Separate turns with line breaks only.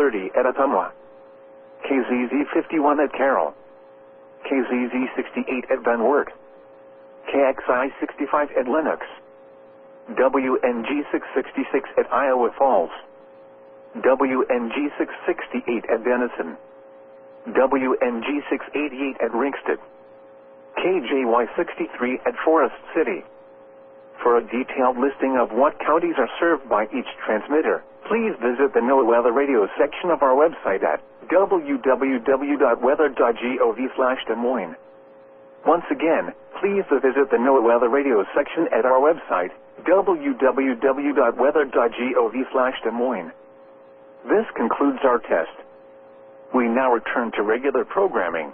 30 at Ottumwa, KZZ 51 at Carroll, KZZ 68 at Van Wert, KXI 65 at Lenox, WNG 666 at Iowa Falls, WNG 668 at Denison, WNG 688 at Ringsted, KJY 63 at Forest City. For a detailed listing of what counties are served by each transmitter, please visit the NOAA Weather Radio section of our website at www.weather.gov/Des Moines. Once again, please visit the NOAA Weather Radio section at our website, www.weather.gov/Des Moines. This concludes our test. We now return to regular programming.